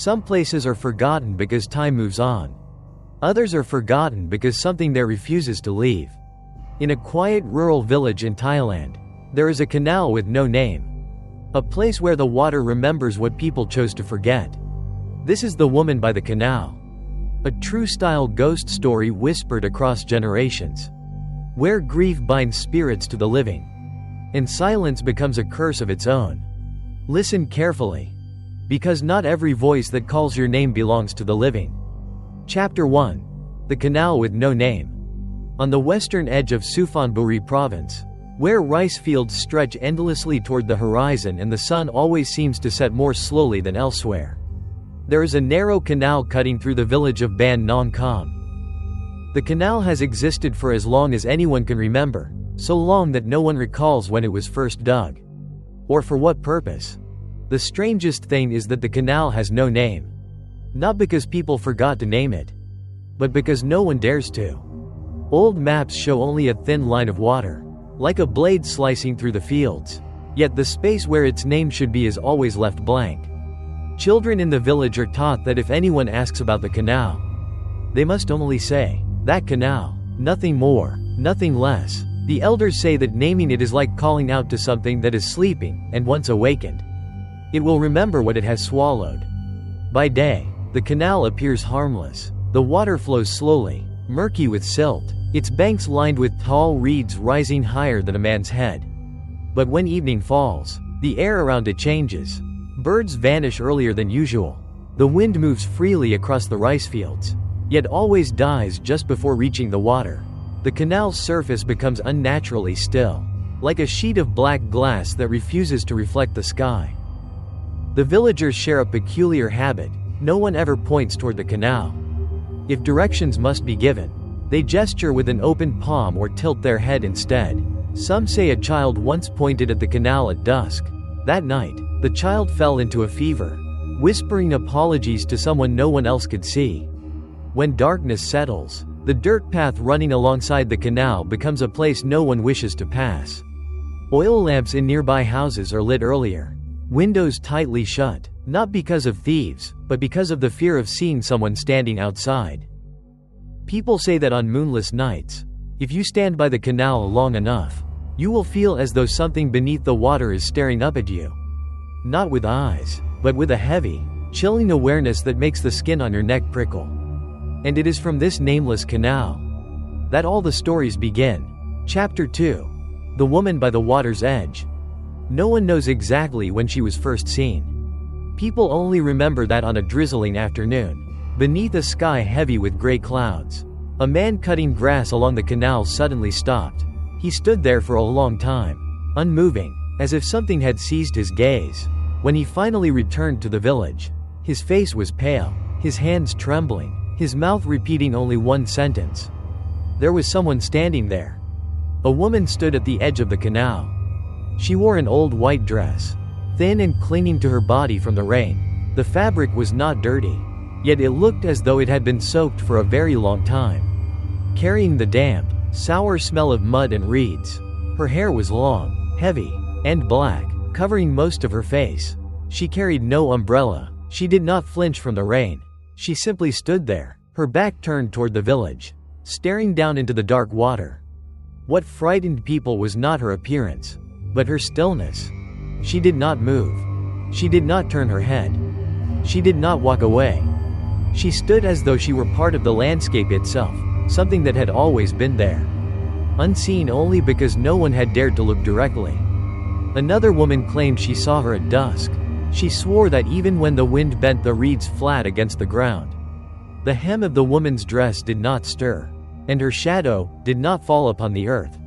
Some places are forgotten because time moves on. Others are forgotten because something there refuses to leave. In a quiet rural village in Thailand, there is a canal with no name. A place where the water remembers what people chose to forget. This is The Woman by the Canal. A true-style ghost story whispered across generations. Where grief binds spirits to the living, and silence becomes a curse of its own. Listen carefully, because not every voice that calls your name belongs to the living. Chapter 1. The Canal with No Name. On the western edge of Suphanburi province, where rice fields stretch endlessly toward the horizon and the sun always seems to set more slowly than elsewhere, there is a narrow canal cutting through the village of Ban Nong Kham. The canal has existed for as long as anyone can remember, so long that no one recalls when it was first dug, or for what purpose. The strangest thing is that the canal has no name. Not because people forgot to name it, but because no one dares to. Old maps show only a thin line of water, like a blade slicing through the fields, yet the space where its name should be is always left blank. Children in the village are taught that if anyone asks about the canal, they must only say, "That canal," nothing more, nothing less. The elders say that naming it is like calling out to something that is sleeping, and once awakened, it will remember what it has swallowed. By day, the canal appears harmless. The water flows slowly, murky with silt, its banks lined with tall reeds rising higher than a man's head. But when evening falls, the air around it changes. Birds vanish earlier than usual. The wind moves freely across the rice fields, yet always dies just before reaching the water. The canal's surface becomes unnaturally still, like a sheet of black glass that refuses to reflect the sky. The villagers share a peculiar habit: no one ever points toward the canal. If directions must be given, they gesture with an open palm or tilt their head instead. Some say a child once pointed at the canal at dusk. That night, the child fell into a fever, whispering apologies to someone no one else could see. When darkness settles, the dirt path running alongside the canal becomes a place no one wishes to pass. Oil lamps in nearby houses are lit earlier, windows tightly shut, not because of thieves, but because of the fear of seeing someone standing outside. People say that on moonless nights, if you stand by the canal long enough, you will feel as though something beneath the water is staring up at you. Not with eyes, but with a heavy, chilling awareness that makes the skin on your neck prickle. And it is from this nameless canal that all the stories begin. Chapter 2. The Woman by the Water's Edge. No one knows exactly when she was first seen. People only remember that on a drizzling afternoon, beneath a sky heavy with gray clouds, a man cutting grass along the canal suddenly stopped. He stood there for a long time, unmoving, as if something had seized his gaze. When he finally returned to the village, his face was pale, his hands trembling, his mouth repeating only one sentence. There was someone standing there. A woman stood at the edge of the canal. She wore an old white dress, thin and clinging to her body from the rain. The fabric was not dirty, yet it looked as though it had been soaked for a very long time, carrying the damp, sour smell of mud and reeds. Her hair was long, heavy, and black, covering most of her face. She carried no umbrella. She did not flinch from the rain. She simply stood there, her back turned toward the village, staring down into the dark water. What frightened people was not her appearance, but her stillness. She did not move. She did not turn her head. She did not walk away. She stood as though she were part of the landscape itself, something that had always been there, unseen only because no one had dared to look directly. Another woman claimed she saw her at dusk. She swore that even when the wind bent the reeds flat against the ground, the hem of the woman's dress did not stir, and her shadow did not fall upon the earth.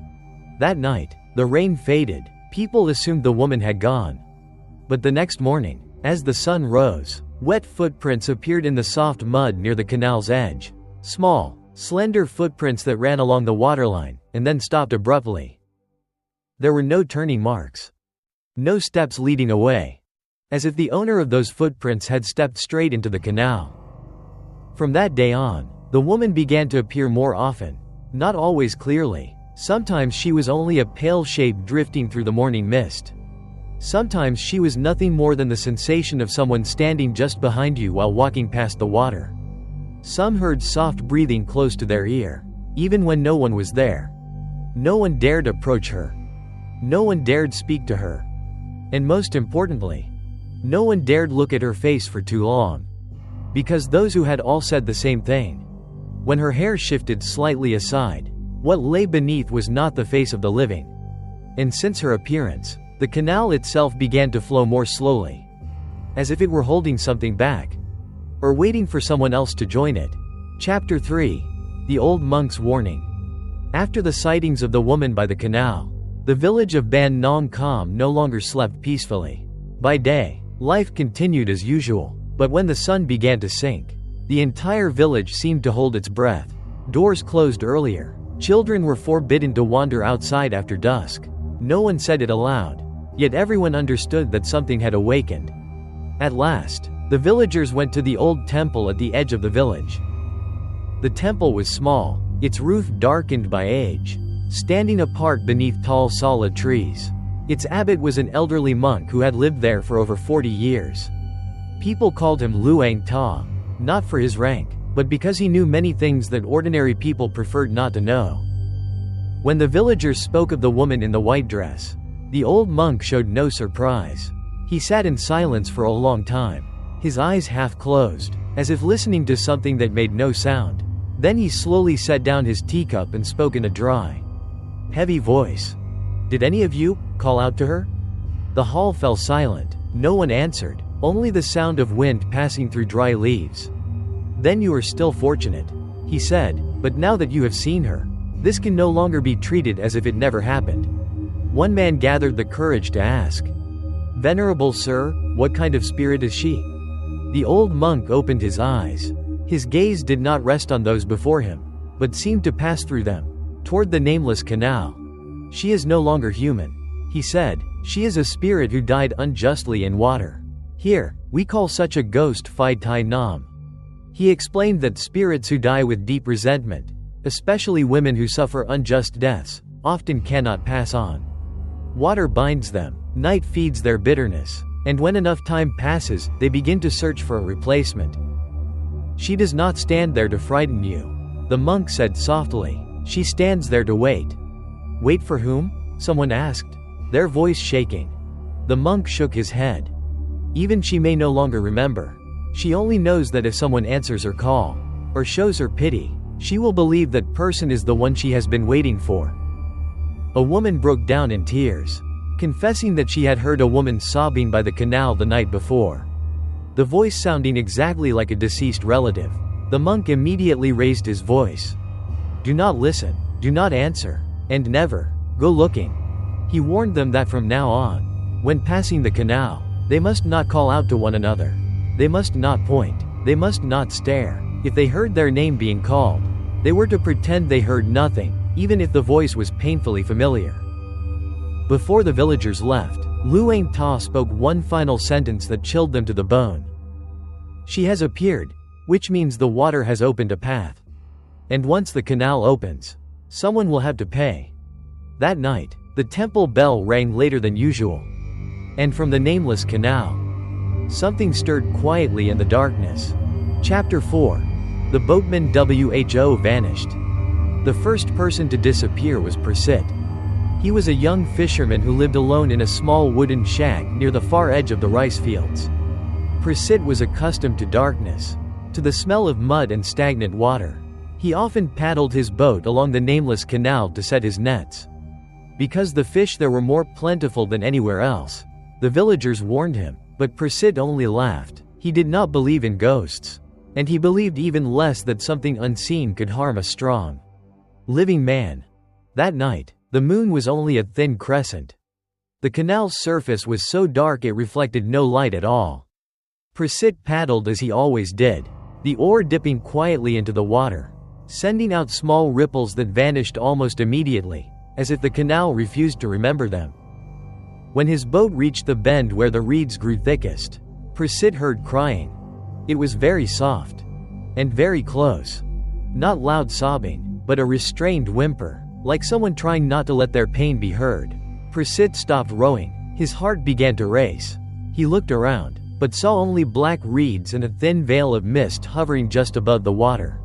That night, the rain faded. People assumed the woman had gone. But the next morning, as the sun rose, wet footprints appeared in the soft mud near the canal's edge. Small, slender footprints that ran along the waterline, and then stopped abruptly. There were no turning marks. No steps leading away. As if the owner of those footprints had stepped straight into the canal. From that day on, the woman began to appear more often, not always clearly. Sometimes she was only a pale shape drifting through the morning mist. Sometimes she was nothing more than the sensation of someone standing just behind you while walking past the water. Some heard soft breathing close to their ear, even when no one was there. No one dared approach her. No one dared speak to her. And most importantly, no one dared look at her face for too long. Because those who had all said the same thing. When her hair shifted slightly aside, what lay beneath was not the face of the living. And since her appearance, the canal itself began to flow more slowly, as if it were holding something back, or waiting for someone else to join it. Chapter 3. The Old Monk's Warning. After the sightings of the woman by the canal, the village of Ban Nong Kham no longer slept peacefully. By day, life continued as usual, but when the sun began to sink, the entire village seemed to hold its breath. Doors closed earlier. Children were forbidden to wander outside after dusk. No one said it aloud, yet everyone understood that something had awakened. At last, the villagers went to the old temple at the edge of the village. The temple was small, its roof darkened by age, standing apart beneath tall solid trees. Its abbot was an elderly monk who had lived there for over 40 years. People called him Luang Ta, not for his rank, but because he knew many things that ordinary people preferred not to know. When the villagers spoke of the woman in the white dress, the old monk showed no surprise. He sat in silence for a long time, his eyes half closed, as if listening to something that made no sound. Then he slowly set down his teacup and spoke in a dry, heavy voice. "Did any of you call out to her?" The hall fell silent. No one answered, only the sound of wind passing through dry leaves. "Then you are still fortunate," he said, "but now that you have seen her, this can no longer be treated as if it never happened." One man gathered the courage to ask, "Venerable sir, what kind of spirit is she?" The old monk opened his eyes. His gaze did not rest on those before him, but seemed to pass through them, toward the nameless canal. "She is no longer human," he said. "She is a spirit who died unjustly in water. Here, we call such a ghost Phai Tai Nam." He explained that spirits who die with deep resentment, especially women who suffer unjust deaths, often cannot pass on. Water binds them, night feeds their bitterness, and when enough time passes, they begin to search for a replacement. "She does not stand there to frighten you," the monk said softly. "She stands there to wait." "Wait for whom?" someone asked, their voice shaking. The monk shook his head. "Even she may no longer remember. She only knows that if someone answers her call, or shows her pity, she will believe that person is the one she has been waiting for." A woman broke down in tears, confessing that she had heard a woman sobbing by the canal the night before, the voice sounding exactly like a deceased relative. The monk immediately raised his voice. "Do not listen, do not answer, and never go looking." He warned them that from now on, when passing the canal, they must not call out to one another. They must not point, they must not stare. If they heard their name being called, they were to pretend they heard nothing, even if the voice was painfully familiar. Before the villagers left, Luang Ta spoke one final sentence that chilled them to the bone. "She has appeared, which means the water has opened a path. And once the canal opens, someone will have to pay." That night, the temple bell rang later than usual. And from the nameless canal, something stirred quietly in the darkness. Chapter 4. The Boatman Who vanished. The first person to disappear was Prasit. He was a young fisherman who lived alone in a small wooden shack near the far edge of the rice fields. Prasit was accustomed to darkness, to the smell of mud and stagnant water. He often paddled his boat along the nameless canal to set his nets. Because the fish there were more plentiful than anywhere else, the villagers warned him, but Prasit only laughed. He did not believe in ghosts, and he believed even less that something unseen could harm a strong, living man. That night, the moon was only a thin crescent. The canal's surface was so dark it reflected no light at all. Prasit paddled as he always did, the oar dipping quietly into the water, sending out small ripples that vanished almost immediately, as if the canal refused to remember them. When his boat reached the bend where the reeds grew thickest, Prasit heard crying. It was very soft, and very close. Not loud sobbing, but a restrained whimper, like someone trying not to let their pain be heard. Prasit stopped rowing, His heart began to race. He looked around, but saw only black reeds and a thin veil of mist hovering just above the water.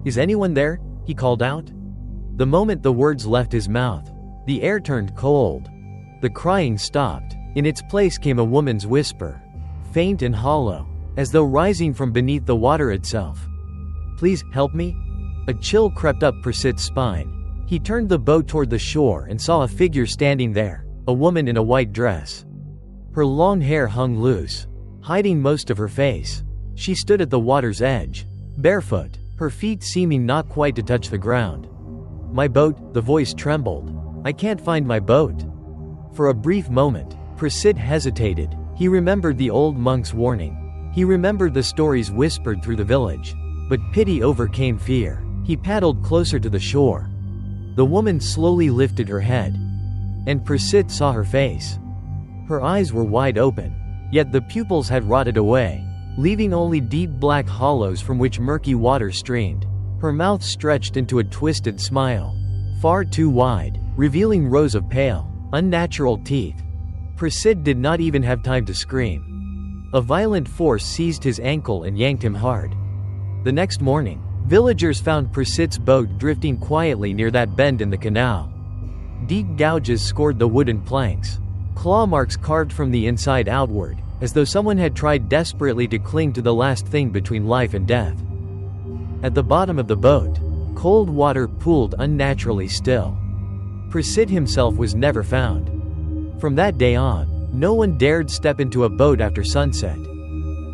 "Is anyone there?" he called out. The moment the words left his mouth, the air turned cold. The crying stopped. In its place came a woman's whisper, faint and hollow, as though rising from beneath the water itself. "Please, help me." A chill crept up Prasith's spine. He turned the boat toward the shore and saw a figure standing there, a woman in a white dress. Her long hair hung loose, hiding most of her face. She stood at the water's edge, barefoot, her feet seeming not quite to touch the ground. "My boat," the voice trembled. "I can't find my boat." For a brief moment, Prasith hesitated. He remembered the old monk's warning. He remembered the stories whispered through the village. But pity overcame fear. He paddled closer to the shore. The woman slowly lifted her head, and Prasith saw her face. Her eyes were wide open, yet the pupils had rotted away, leaving only deep black hollows from which murky water streamed. Her mouth stretched into a twisted smile, far too wide, revealing rows of pale, unnatural teeth. Prasith did not even have time to scream. A violent force seized his ankle and yanked him hard. The next morning, villagers found Prasith's boat drifting quietly near that bend in the canal. Deep gouges scored the wooden planks, claw marks carved from the inside outward, as though someone had tried desperately to cling to the last thing between life and death. At the bottom of the boat, cold water pooled unnaturally still. Prasith himself was never found. From that day on, no one dared step into a boat after sunset,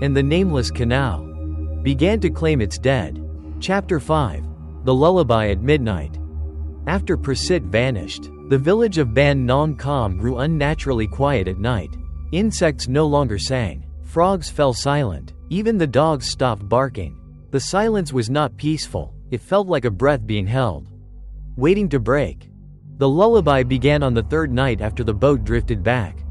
and the nameless canal began to claim its dead. Chapter 5. The Lullaby at Midnight. After Prasith vanished, the village of Ban Nong Kham grew unnaturally quiet at night. Insects no longer sang. Frogs fell silent. Even the dogs stopped barking. The silence was not peaceful. It felt like a breath being held, waiting to break. The lullaby began on the third night after the boat drifted back.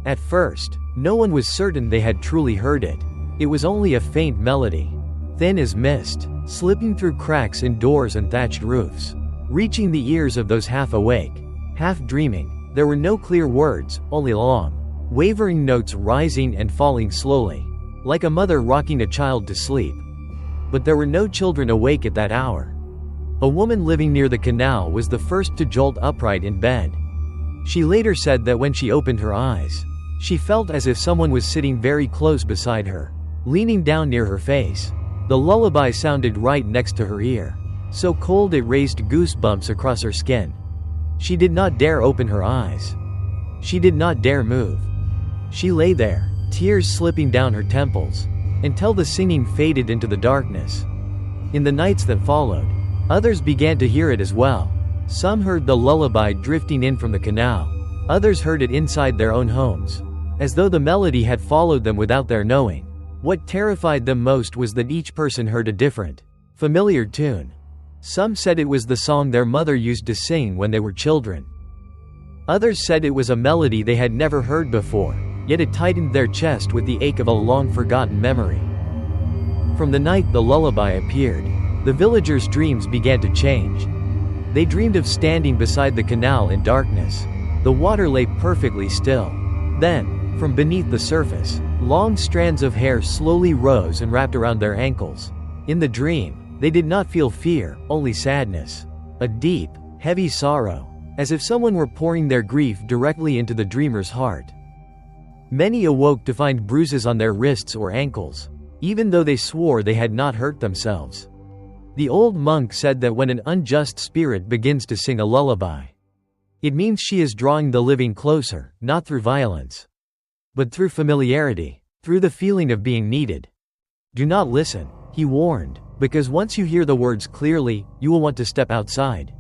At first, no one was certain they had truly heard it. It was only a faint melody, thin as mist, slipping through cracks in doors and thatched roofs, reaching the ears of those half awake, half dreaming. There were no clear words, only long, wavering notes rising and falling slowly, like a mother rocking a child to sleep. But there were no children awake at that hour. A woman living near the canal was the first to jolt upright in bed. She later said that when she opened her eyes, she felt as if someone was sitting very close beside her, leaning down near her face. The lullaby sounded right next to her ear, so cold it raised goosebumps across her skin. She did not dare open her eyes. She did not dare move. She lay there, tears slipping down her temples, until the singing faded into the darkness. In the nights that followed, others began to hear it as well. Some heard the lullaby drifting in from the canal. Others heard it inside their own homes, as though the melody had followed them without their knowing. What terrified them most was that each person heard a different, familiar tune. Some said it was the song their mother used to sing when they were children. Others said it was a melody they had never heard before, yet it tightened their chest with the ache of a long-forgotten memory. From the night the lullaby appeared, the villagers' dreams began to change. They dreamed of standing beside the canal in darkness. The water lay perfectly still. Then, from beneath the surface, long strands of hair slowly rose and wrapped around their ankles. In the dream, they did not feel fear, only sadness. A deep, heavy sorrow, as if someone were pouring their grief directly into the dreamer's heart. Many awoke to find bruises on their wrists or ankles, even though they swore they had not hurt themselves. The old monk said that when an unjust spirit begins to sing a lullaby, it means she is drawing the living closer, not through violence, but through familiarity, through the feeling of being needed. Do not listen, he warned, because once you hear the words clearly, you will want to step outside.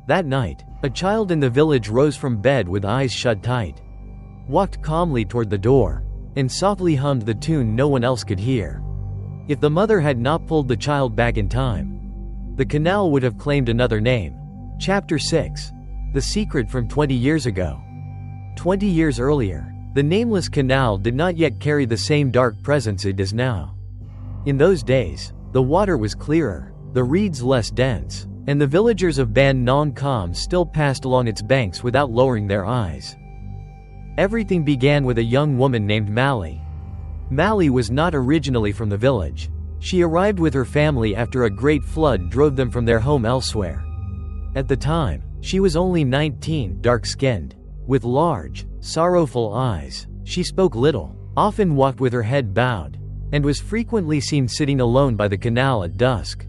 That night, a child in the village rose from bed with eyes shut tight, walked calmly toward the door, and softly hummed the tune no one else could hear. If the mother had not pulled the child back in time, the canal would have claimed another name. Chapter 6. The Secret from 20 years ago. 20 years earlier, the nameless canal did not yet carry the same dark presence it does now. In those days, the water was clearer, the reeds less dense, and the villagers of Ban Nong Kham still passed along its banks without lowering their eyes. Everything began with a young woman named Mally. Mally was not originally from the village. She arrived with her family after a great flood drove them from their home elsewhere. At the time, she was only 19, dark-skinned, with large, sorrowful eyes. She spoke little, often walked with her head bowed, and was frequently seen sitting alone by the canal at dusk.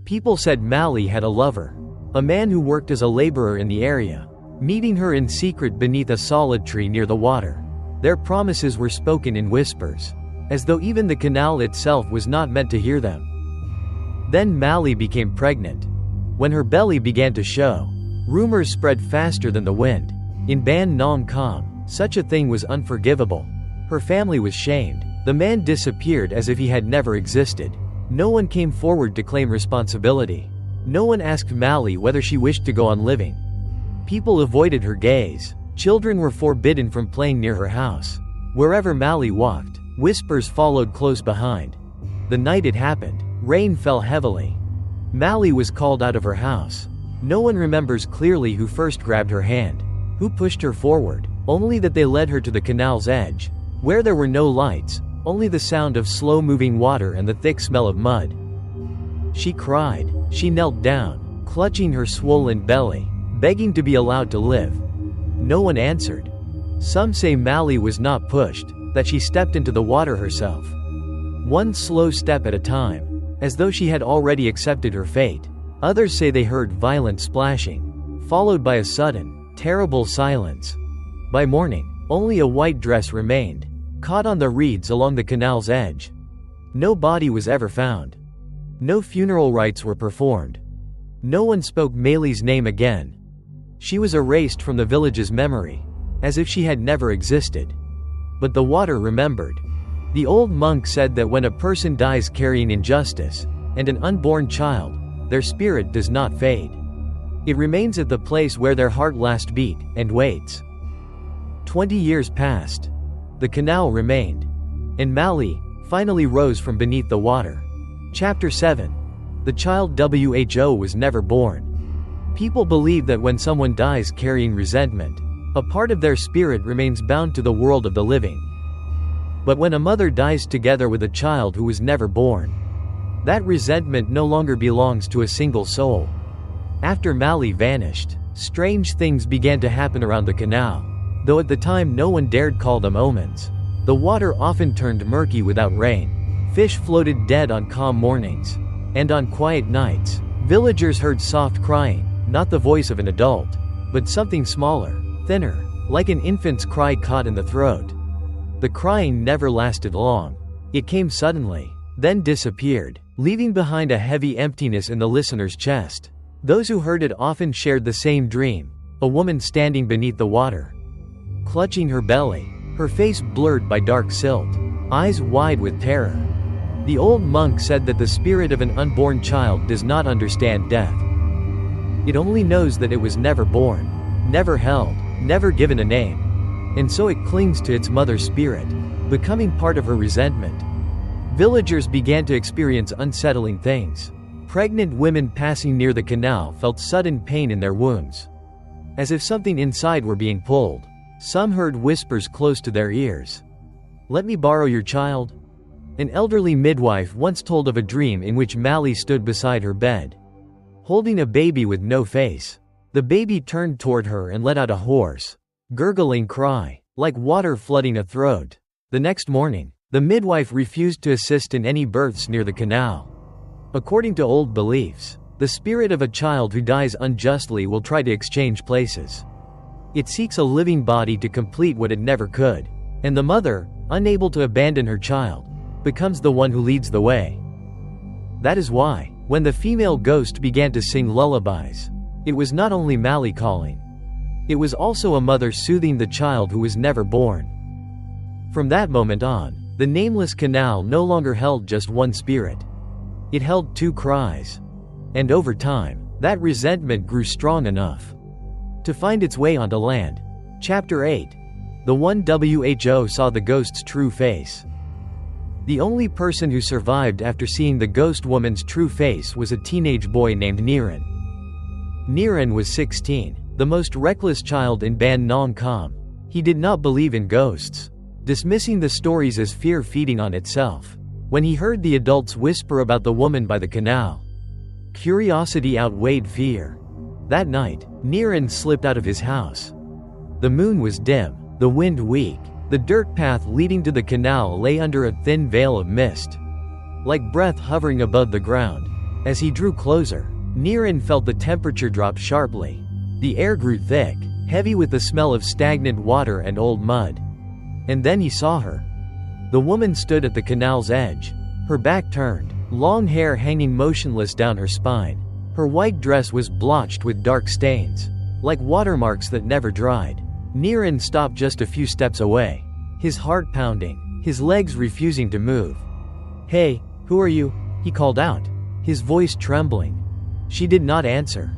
People said Mally had a lover, a man who worked as a laborer in the area, meeting her in secret beneath a solid tree near the water. Their promises were spoken in whispers, as though even the canal itself was not meant to hear them. Then Mally became pregnant. When her belly began to show, rumors spread faster than the wind. In Ban Nong Kham, such a thing was unforgivable. Her family was shamed. The man disappeared as if he had never existed. No one came forward to claim responsibility. No one asked Mally whether she wished to go on living. People avoided her gaze. Children were forbidden from playing near her house. Wherever Mally walked, whispers followed close behind. The night it happened, rain fell heavily. Mally was called out of her house. No one remembers clearly who first grabbed her hand, who pushed her forward, only that they led her to the canal's edge, where there were no lights, only the sound of slow-moving water and the thick smell of mud. She cried. She knelt down, clutching her swollen belly, begging to be allowed to live. No one answered. Some say Mally was not pushed, that she stepped into the water herself. One slow step at a time, as though she had already accepted her fate. Others say they heard violent splashing, followed by a sudden, terrible silence. By morning, only a white dress remained, caught on the reeds along the canal's edge. No body was ever found. No funeral rites were performed. No one spoke Mally's name again. She was erased from the village's memory, as if she had never existed. But the water remembered. The old monk said that when a person dies carrying injustice, and an unborn child, their spirit does not fade. It remains at the place where their heart last beat, and waits. 20 years passed. The canal remained, and Mally finally rose from beneath the water. Chapter 7. The child WHO was never born. People believe that when someone dies carrying resentment, a part of their spirit remains bound to the world of the living. But when a mother dies together with a child who was never born, that resentment no longer belongs to a single soul. After Mally vanished, strange things began to happen around the canal, though at the time no one dared call them omens. The water often turned murky without rain. Fish floated dead on calm mornings. And on quiet nights, villagers heard soft crying, not the voice of an adult, but something smaller, thinner, like an infant's cry caught in the throat. The crying never lasted long. It came suddenly, then disappeared, leaving behind a heavy emptiness in the listener's chest. Those who heard it often shared the same dream, a woman standing beneath the water, clutching her belly, her face blurred by dark silt, eyes wide with terror. The old monk said that the spirit of an unborn child does not understand death. It only knows that it was never born, never held, never given a name. And so it clings to its mother's spirit, becoming part of her resentment. Villagers began to experience unsettling things. Pregnant women passing near the canal felt sudden pain in their wombs, as if something inside were being pulled. Some heard whispers close to their ears. "Let me borrow your child?" An elderly midwife once told of a dream in which Mally stood beside her bed, holding a baby with no face. The baby turned toward her and let out a hoarse, gurgling cry, like water flooding a throat. The next morning, the midwife refused to assist in any births near the canal. According to old beliefs, the spirit of a child who dies unjustly will try to exchange places. It seeks a living body to complete what it never could, and the mother, unable to abandon her child, becomes the one who leads the way. That is why, when the female ghost began to sing lullabies, it was not only Mally calling. It was also a mother soothing the child who was never born. From that moment on, the nameless canal no longer held just one spirit. It held two cries. And over time, that resentment grew strong enough to find its way onto land. Chapter 8. The one WHO saw the ghost's true face. The only person who survived after seeing the ghost woman's true face was a teenage boy named Niran. Niran was 16, the most reckless child in Ban Nong Kham. He did not believe in ghosts, dismissing the stories as fear feeding on itself. When he heard the adults whisper about the woman by the canal, curiosity outweighed fear. That night, Niren slipped out of his house. The moon was dim, the wind weak. The dirt path leading to the canal lay under a thin veil of mist, like breath hovering above the ground. As he drew closer, Niren felt the temperature drop sharply. The air grew thick, heavy with the smell of stagnant water and old mud. And then he saw her. The woman stood at the canal's edge, her back turned, long hair hanging motionless down her spine. Her white dress was blotched with dark stains, like watermarks that never dried. Niren stopped just a few steps away, his heart pounding, his legs refusing to move. "Hey, who are you?" he called out, his voice trembling. She did not answer.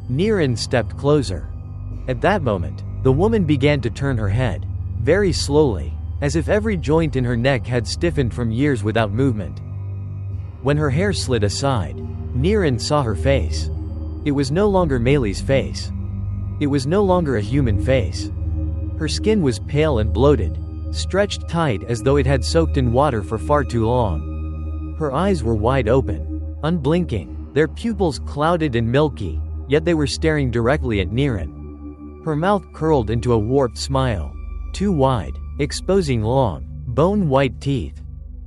Niren stepped closer. At that moment, the woman began to turn her head, very slowly, as if every joint in her neck had stiffened from years without movement. When her hair slid aside, Niren saw her face. It was no longer Meili's face. It was no longer a human face. Her skin was pale and bloated, stretched tight as though it had soaked in water for far too long. Her eyes were wide open, unblinking, their pupils clouded and milky, yet they were staring directly at Niren. Her mouth curled into a warped smile, too wide, exposing long, bone-white teeth.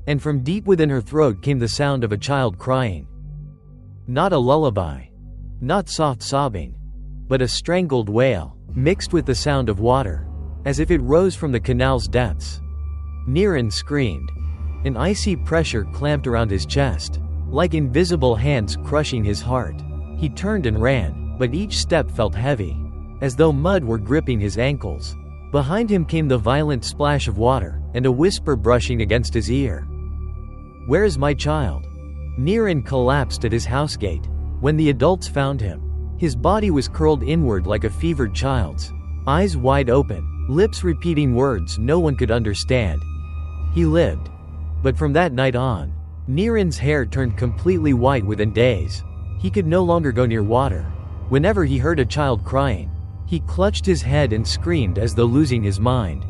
And from deep within her throat came the sound of a child crying. Not a lullaby, not soft sobbing, but a strangled wail, mixed with the sound of water, as if it rose from the canal's depths. Niren screamed. An icy pressure clamped around his chest, like invisible hands crushing his heart. He turned and ran, but each step felt heavy, as though mud were gripping his ankles. Behind him came the violent splash of water, and a whisper brushing against his ear. "Where is my child?" Niren collapsed at his house gate. When the adults found him, his body was curled inward like a fevered child's, eyes wide open, lips repeating words no one could understand. He lived. But from that night on, Niren's hair turned completely white within days. He could no longer go near water. Whenever he heard a child crying, he clutched his head and screamed as though losing his mind.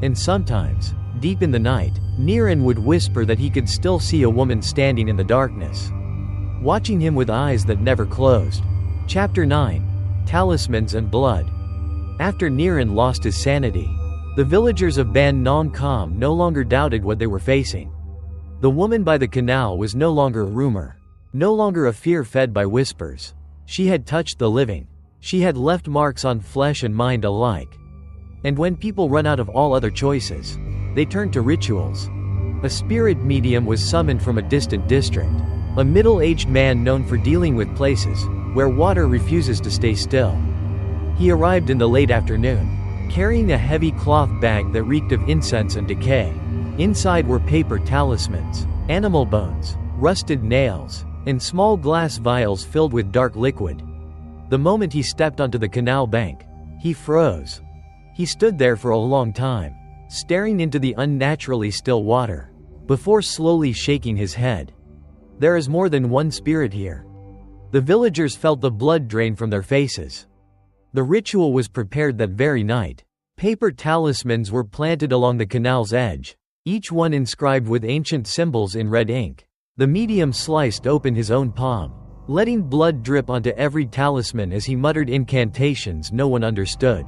And sometimes, deep in the night, Niren would whisper that he could still see a woman standing in the darkness, watching him with eyes that never closed. Chapter 9. Talismans and Blood. After Niren lost his sanity, the villagers of Ban Nong Kham no longer doubted what they were facing. The woman by the canal was no longer a rumor, no longer a fear fed by whispers. She had touched the living. She had left marks on flesh and mind alike. And when people run out of all other choices, they turn to rituals. A spirit medium was summoned from a distant district, a middle-aged man known for dealing with places where water refuses to stay still. He arrived in the late afternoon, carrying a heavy cloth bag that reeked of incense and decay. Inside were paper talismans, animal bones, rusted nails, and small glass vials filled with dark liquid. The moment he stepped onto the canal bank, he froze. He stood there for a long time, staring into the unnaturally still water, before slowly shaking his head. There is more than one spirit here. The villagers felt the blood drain from their faces. The ritual was prepared that very night. Paper talismans were planted along the canal's edge, each one inscribed with ancient symbols in red ink. The medium sliced open his own palm, letting blood drip onto every talisman as he muttered incantations no one understood.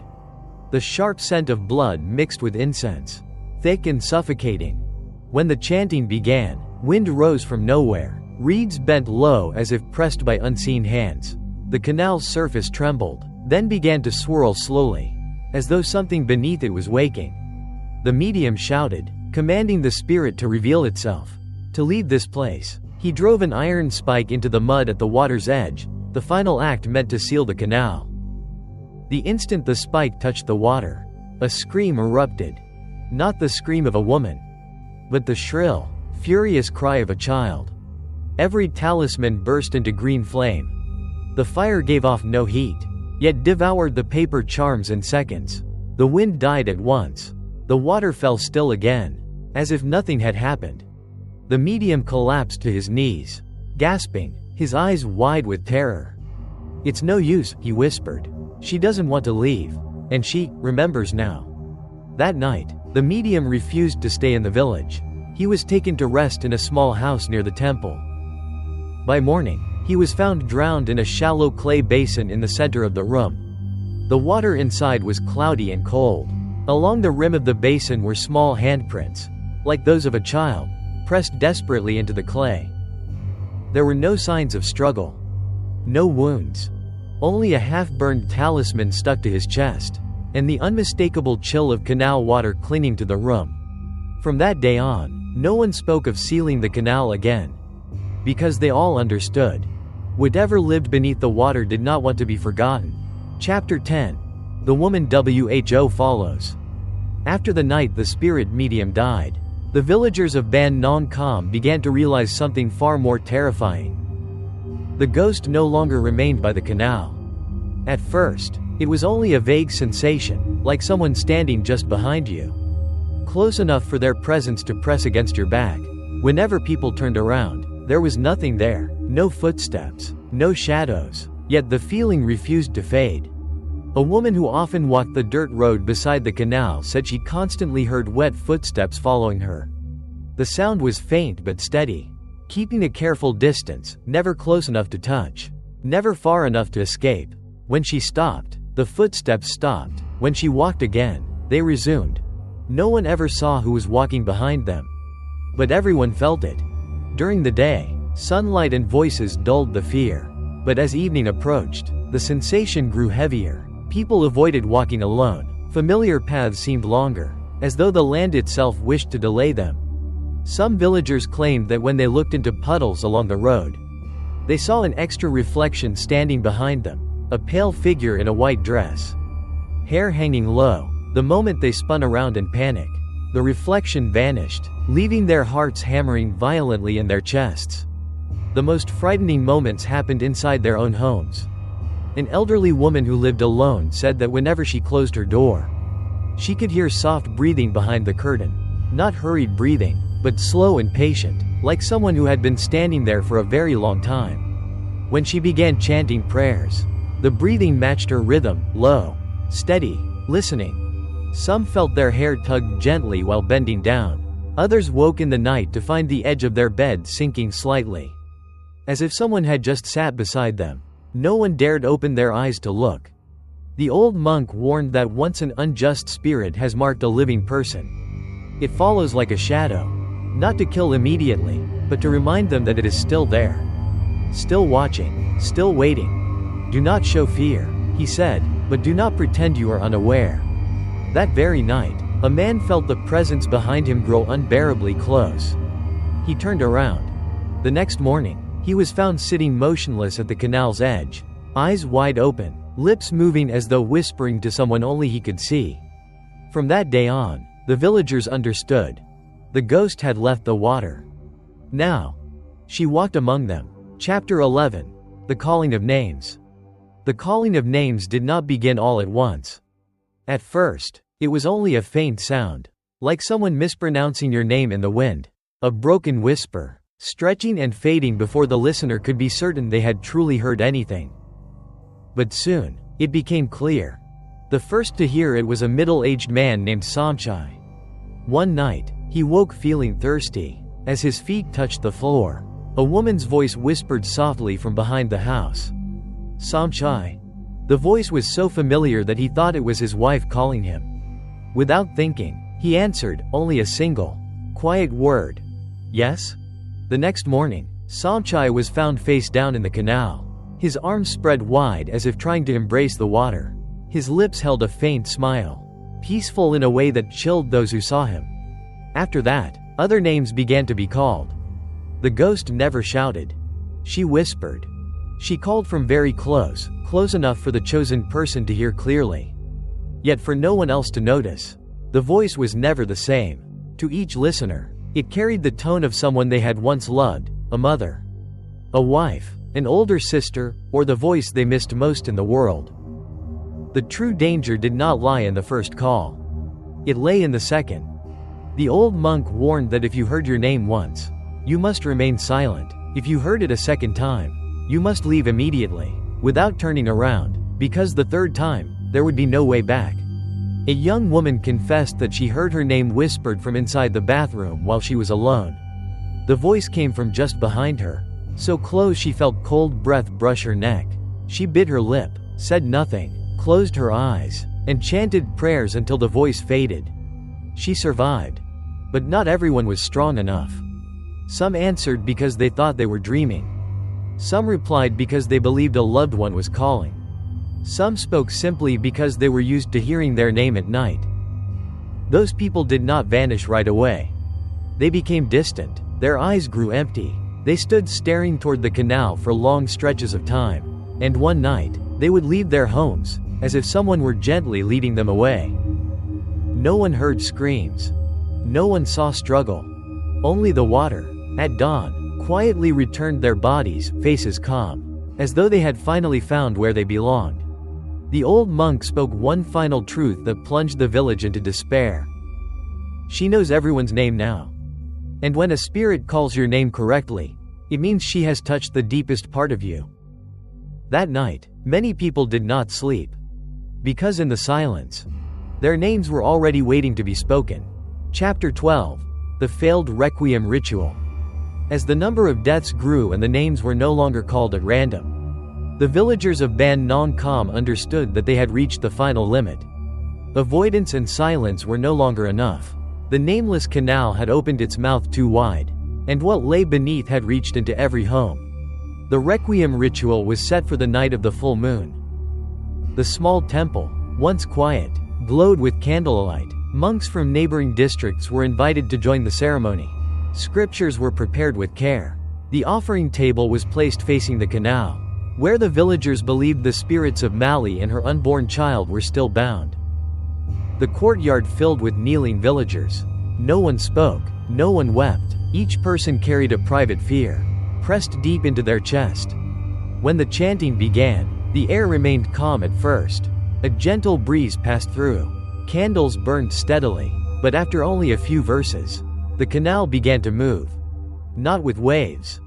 The sharp scent of blood mixed with incense, thick and suffocating. When the chanting began, wind rose from nowhere. Reeds bent low as if pressed by unseen hands. The canal's surface trembled, then began to swirl slowly, as though something beneath it was waking. The medium shouted, commanding the spirit to reveal itself, to leave this place. He drove an iron spike into the mud at the water's edge, the final act meant to seal the canal. The instant the spike touched the water, a scream erupted. Not the scream of a woman, but the shrill, furious cry of a child. Every talisman burst into green flame. The fire gave off no heat, yet devoured the paper charms in seconds. The wind died at once. The water fell still again, as if nothing had happened. The medium collapsed to his knees, gasping, his eyes wide with terror. "It's no use," he whispered. "She doesn't want to leave, and she remembers now." That night, the medium refused to stay in the village. He was taken to rest in a small house near the temple. By morning, he was found drowned in a shallow clay basin in the center of the room. The water inside was cloudy and cold. Along the rim of the basin were small handprints, like those of a child, pressed desperately into the clay. There were no signs of struggle. No wounds. Only a half-burned talisman stuck to his chest, and the unmistakable chill of canal water clinging to the room. From that day on, no one spoke of sealing the canal again. Because they all understood. Whatever lived beneath the water did not want to be forgotten. Chapter 10. The woman WHO follows. After the night the spirit medium died, the villagers of Ban Nong Kham began to realize something far more terrifying. The ghost no longer remained by the canal. At first, it was only a vague sensation, like someone standing just behind you. Close enough for their presence to press against your back. Whenever people turned around, there was nothing there, no footsteps, no shadows, yet the feeling refused to fade. A woman who often walked the dirt road beside the canal said she constantly heard wet footsteps following her. The sound was faint but steady, keeping a careful distance, never close enough to touch, never far enough to escape. When she stopped, the footsteps stopped. When she walked again, they resumed. No one ever saw who was walking behind them, but everyone felt it. During the day, sunlight and voices dulled the fear, but as evening approached, the sensation grew heavier. People avoided walking alone. Familiar paths seemed longer, as though the land itself wished to delay them. Some villagers claimed that when they looked into puddles along the road, they saw an extra reflection standing behind them, a pale figure in a white dress, hair hanging low. The moment they spun around in panic, the reflection vanished, leaving their hearts hammering violently in their chests. The most frightening moments happened inside their own homes. An elderly woman who lived alone said that whenever she closed her door, she could hear soft breathing behind the curtain. Not hurried breathing, but slow and patient, like someone who had been standing there for a very long time. When she began chanting prayers, the breathing matched her rhythm, low, steady, listening. Some felt their hair tugged gently while bending down. Others woke in the night to find the edge of their bed sinking slightly, as if someone had just sat beside them. No one dared open their eyes to look. The old monk warned that once an unjust spirit has marked a living person, it follows like a shadow, not to kill immediately, but to remind them that it is still there, still watching, still waiting. Do not show fear, he said, but do not pretend you are unaware. That very night, a man felt the presence behind him grow unbearably close. He turned around. The next morning, he was found sitting motionless at the canal's edge, eyes wide open, lips moving as though whispering to someone only he could see. From that day on, the villagers understood. The ghost had left the water. Now, she walked among them. Chapter 11. The Calling of Names. The calling of names did not begin all at once. At first, it was only a faint sound, like someone mispronouncing your name in the wind, a broken whisper, stretching and fading before the listener could be certain they had truly heard anything. But soon, it became clear. The first to hear it was a middle-aged man named Somchai. One night, he woke feeling thirsty. As his feet touched the floor, a woman's voice whispered softly from behind the house. Somchai. The voice was so familiar that he thought it was his wife calling him. Without thinking, he answered, only a single, quiet word. Yes? The next morning, Somchai was found face down in the canal, his arms spread wide as if trying to embrace the water. His lips held a faint smile, peaceful in a way that chilled those who saw him. After that, other names began to be called. The ghost never shouted. She whispered. She called from very close, close enough for the chosen person to hear clearly, yet for no one else to notice. The voice was never the same. To each listener, it carried the tone of someone they had once loved, a mother, a wife, an older sister, or the voice they missed most in the world. The true danger did not lie in the first call. It lay in the second. The old monk warned that if you heard your name once, you must remain silent. If you heard it a second time, you must leave immediately, without turning around, because the third time, there would be no way back. A young woman confessed that she heard her name whispered from inside the bathroom while she was alone. The voice came from just behind her, so close she felt cold breath brush her neck. She bit her lip, said nothing, closed her eyes, and chanted prayers until the voice faded. She survived. But not everyone was strong enough. Some answered because they thought they were dreaming. Some replied because they believed a loved one was calling. Some spoke simply because they were used to hearing their name at night. Those people did not vanish right away. They became distant. Their eyes grew empty. They stood staring toward the canal for long stretches of time. And one night, they would leave their homes, as if someone were gently leading them away. No one heard screams. No one saw struggle. Only the water, at dawn, quietly returned their bodies, faces calm, as though they had finally found where they belonged. The old monk spoke one final truth that plunged the village into despair. She knows everyone's name now. And when a spirit calls your name correctly, it means she has touched the deepest part of you. That night, many people did not sleep. Because in the silence, their names were already waiting to be spoken. Chapter 12. The Failed Requiem Ritual. As the number of deaths grew and the names were no longer called at random, the villagers of Ban Nong Kham understood that they had reached the final limit. Avoidance and silence were no longer enough. The nameless canal had opened its mouth too wide, and what lay beneath had reached into every home. The Requiem ritual was set for the night of the full moon. The small temple, once quiet, glowed with candlelight. Monks from neighboring districts were invited to join the ceremony. Scriptures were prepared with care. The offering table was placed facing the canal, where the villagers believed the spirits of Mali and her unborn child were still bound. The courtyard filled with kneeling villagers. No one spoke, no one wept. Each person carried a private fear, pressed deep into their chest. When the chanting began, the air remained calm at first. A gentle breeze passed through. Candles burned steadily, but after only a few verses, the canal began to move. Not with waves,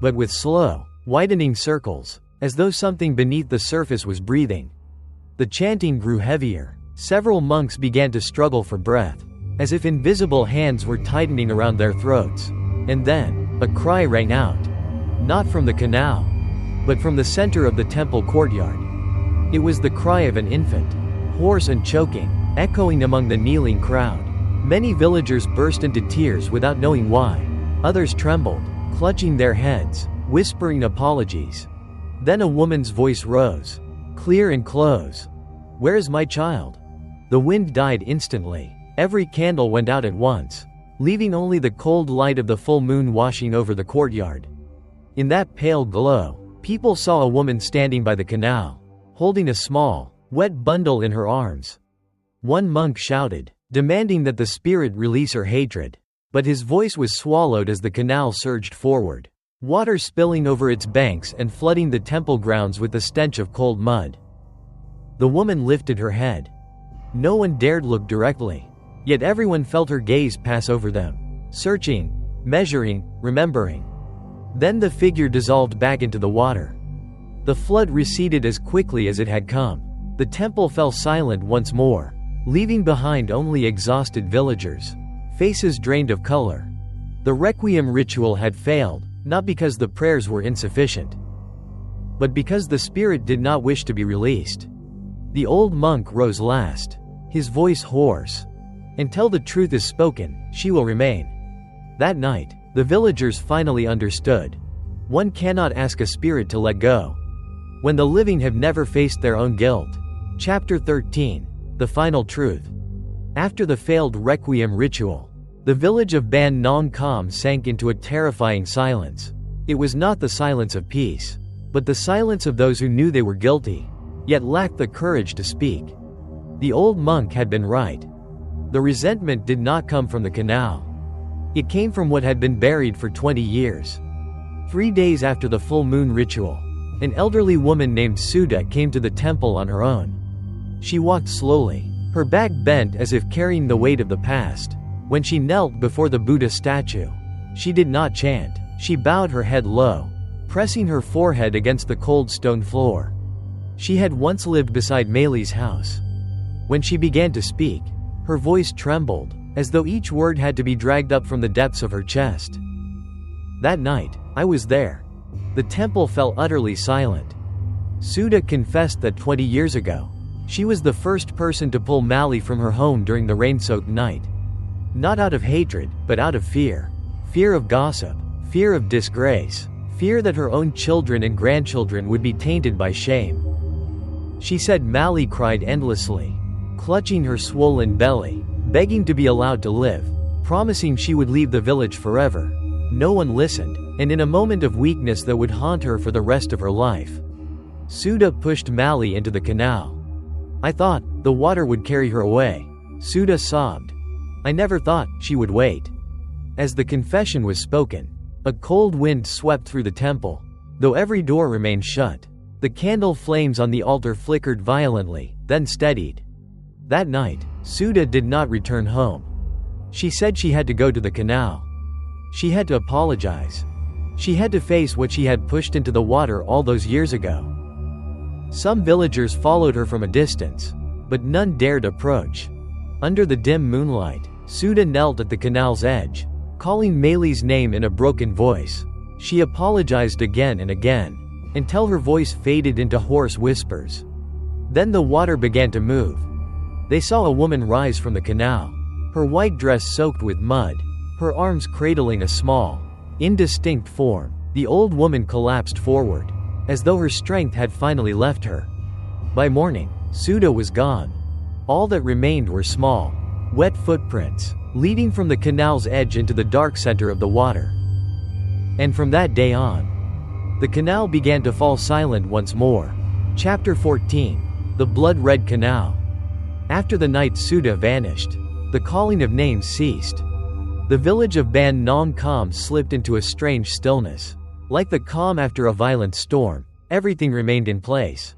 but with slow, widening circles, as though something beneath the surface was breathing. The chanting grew heavier. Several monks began to struggle for breath, as if invisible hands were tightening around their throats. And then, a cry rang out. Not from the canal, but from the center of the temple courtyard. It was the cry of an infant, hoarse and choking, echoing among the kneeling crowd. Many villagers burst into tears without knowing why. Others trembled, clutching their heads, whispering apologies. Then a woman's voice rose, clear and close. "Where is my child?" The wind died instantly. Every candle went out at once, leaving only the cold light of the full moon washing over the courtyard. In that pale glow, people saw a woman standing by the canal, holding a small, wet bundle in her arms. One monk shouted, demanding that the spirit release her hatred. But his voice was swallowed as the canal surged forward, water spilling over its banks and flooding the temple grounds with the stench of cold mud. The woman lifted her head. No one dared look directly, yet everyone felt her gaze pass over them, searching, measuring, remembering. Then the figure dissolved back into the water. The flood receded as quickly as it had come. The temple fell silent once more, leaving behind only exhausted villagers, faces drained of color. The Requiem ritual had failed, not because the prayers were insufficient, but because the spirit did not wish to be released. The old monk rose last, his voice hoarse. "Until the truth is spoken, she will remain." That night, the villagers finally understood. One cannot ask a spirit to let go when the living have never faced their own guilt. Chapter 13. The Final Truth. After the failed Requiem ritual, the village of Ban Nong Kham sank into a terrifying silence. It was not the silence of peace, but the silence of those who knew they were guilty, yet lacked the courage to speak. The old monk had been right. The resentment did not come from the canal. It came from what had been buried for 20 years. 3 days after the full moon ritual, an elderly woman named Suda came to the temple on her own. She walked slowly, her back bent as if carrying the weight of the past. When she knelt before the Buddha statue, she did not chant. She bowed her head low, pressing her forehead against the cold stone floor. She had once lived beside Mei's house. When she began to speak, her voice trembled, as though each word had to be dragged up from the depths of her chest. That night, I was there. The temple fell utterly silent. Suda confessed that 20 years ago, she was the first person to pull Mali from her home during the rain-soaked night. Not out of hatred, but out of fear. Fear of gossip, fear of disgrace, fear that her own children and grandchildren would be tainted by shame. She said Mali cried endlessly, clutching her swollen belly, begging to be allowed to live, promising she would leave the village forever. No one listened, and in a moment of weakness that would haunt her for the rest of her life, Suda pushed Mali into the canal. I thought the water would carry her away. Suda sobbed. I never thought she would wait. As the confession was spoken, a cold wind swept through the temple. Though every door remained shut, the candle flames on the altar flickered violently, then steadied. That night, Suda did not return home. She said she had to go to the canal. She had to apologize. She had to face what she had pushed into the water all those years ago. Some villagers followed her from a distance, but none dared approach. Under the dim moonlight, Suda knelt at the canal's edge, calling Mali's name in a broken voice. She apologized again and again, until her voice faded into hoarse whispers. Then the water began to move. They saw a woman rise from the canal, her white dress soaked with mud, her arms cradling a small, indistinct form. The old woman collapsed forward, as though her strength had finally left her. By morning, Suda was gone. All that remained were small, wet footprints, leading from the canal's edge into the dark center of the water. And from that day on, the canal began to fall silent once more. Chapter 14. The Blood-Red Canal. After the night Suda vanished, the calling of names ceased. The village of Ban Nong Kham slipped into a strange stillness. Like the calm after a violent storm, everything remained in place.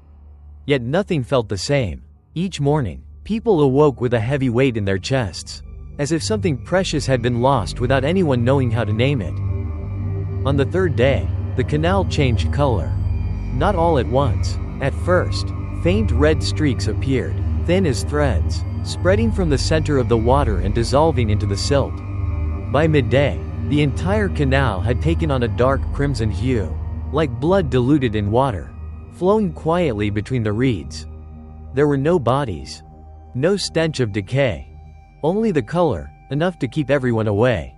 Yet nothing felt the same. Each morning, people awoke with a heavy weight in their chests, as if something precious had been lost without anyone knowing how to name it. On the third day, the canal changed color. Not all at once. At first, faint red streaks appeared, thin as threads, spreading from the center of the water and dissolving into the silt. By midday, the entire canal had taken on a dark crimson hue, like blood diluted in water, flowing quietly between the reeds. There were no bodies, no stench of decay, only the color, enough to keep everyone away.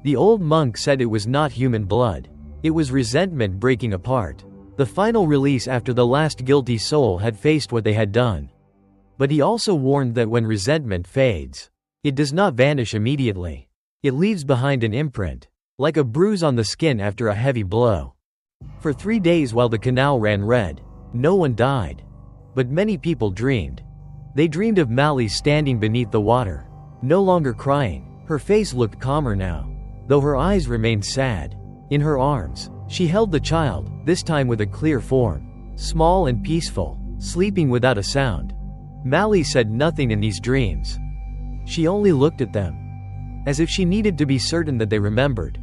The old monk said it was not human blood, it was resentment breaking apart, the final release after the last guilty soul had faced what they had done. But he also warned that when resentment fades, it does not vanish immediately. It leaves behind an imprint, like a bruise on the skin after a heavy blow. For 3 days while the canal ran red, no one died. But many people dreamed. They dreamed of Mali standing beneath the water, no longer crying. Her face looked calmer now, though her eyes remained sad. In her arms, she held the child, this time with a clear form, small and peaceful, sleeping without a sound. Mali said nothing in these dreams. She only looked at them, as if she needed to be certain that they remembered.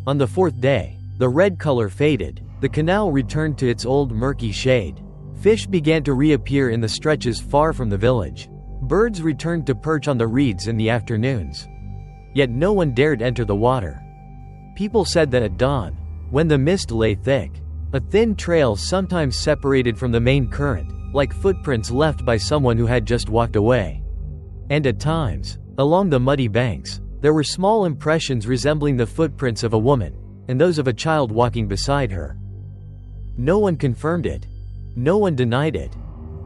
On the 4th day, the red color faded, the canal returned to its old murky shade. Fish began to reappear in the stretches far from the village. Birds returned to perch on the reeds in the afternoons. Yet no one dared enter the water. People said that at dawn, when the mist lay thick, a thin trail sometimes separated from the main current, like footprints left by someone who had just walked away. And at times, along the muddy banks, there were small impressions resembling the footprints of a woman, and those of a child walking beside her. No one confirmed it. No one denied it.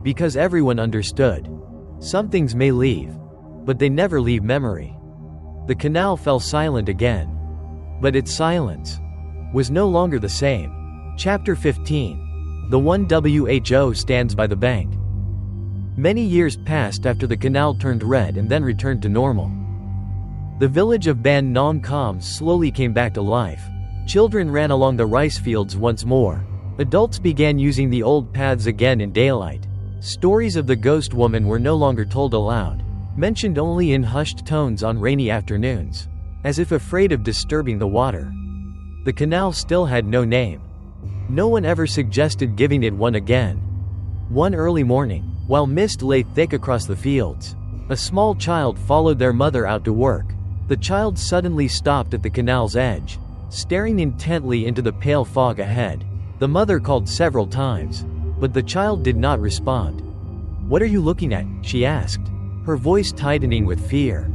Because everyone understood. Some things may leave, but they never leave memory. The canal fell silent again. But its silence was no longer the same. Chapter 15. The one WHO stands by the bank. Many years passed after the canal turned red and then returned to normal. The village of Ban Nong Kham slowly came back to life. Children ran along the rice fields once more. Adults began using the old paths again in daylight. Stories of the ghost woman were no longer told aloud, mentioned only in hushed tones on rainy afternoons, as if afraid of disturbing the water. The canal still had no name. No one ever suggested giving it one again. One early morning, while mist lay thick across the fields. A small child followed their mother out to work. The child suddenly stopped at the canal's edge, staring intently into the pale fog ahead. The mother called several times, but the child did not respond. "What are you looking at?" she asked, her voice tightening with fear.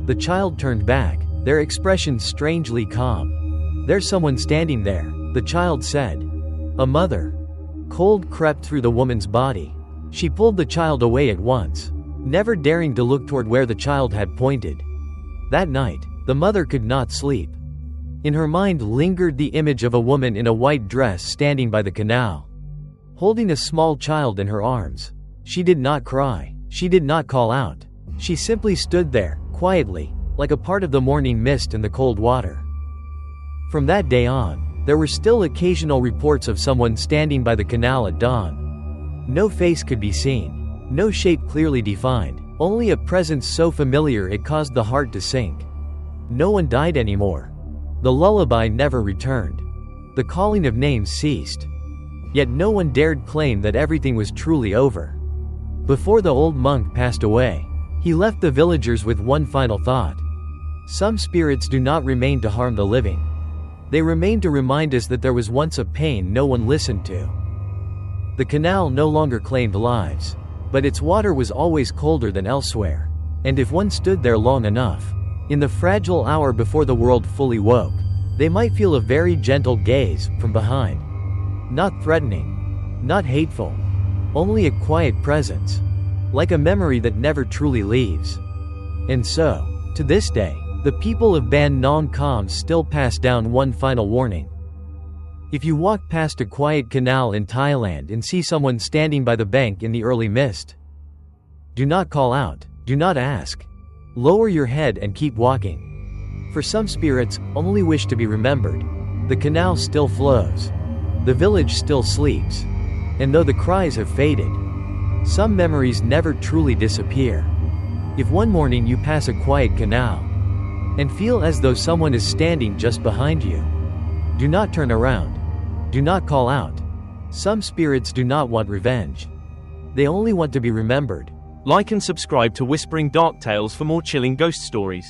The child turned back, their expression strangely calm. "There's someone standing there," the child said. "A mother." Cold crept through the woman's body. She pulled the child away at once, never daring to look toward where the child had pointed. That night, the mother could not sleep. In her mind lingered the image of a woman in a white dress standing by the canal, holding a small child in her arms. She did not cry. She did not call out. She simply stood there, quietly, like a part of the morning mist in the cold water. From that day on, there were still occasional reports of someone standing by the canal at dawn. No face could be seen, no shape clearly defined, only a presence so familiar it caused the heart to sink. No one died anymore. The lullaby never returned. The calling of names ceased. Yet no one dared claim that everything was truly over. Before the old monk passed away, he left the villagers with one final thought. Some spirits do not remain to harm the living. They remain to remind us that there was once a pain no one listened to. The canal no longer claimed lives, but its water was always colder than elsewhere. And if one stood there long enough, in the fragile hour before the world fully woke, they might feel a very gentle gaze from behind. Not threatening, not hateful, only a quiet presence, like a memory that never truly leaves. And so, to this day, the people of Ban Nong Kham still pass down one final warning. If you walk past a quiet canal in Thailand and see someone standing by the bank in the early mist, do not call out, do not ask. Lower your head and keep walking. For some spirits only wish to be remembered. The canal still flows. The village still sleeps. And though the cries have faded, some memories never truly disappear. If one morning you pass a quiet canal and feel as though someone is standing just behind you, do not turn around. Do not call out. Some spirits do not want revenge. They only want to be remembered. Like and subscribe to Whispering Dark Tales for more chilling ghost stories.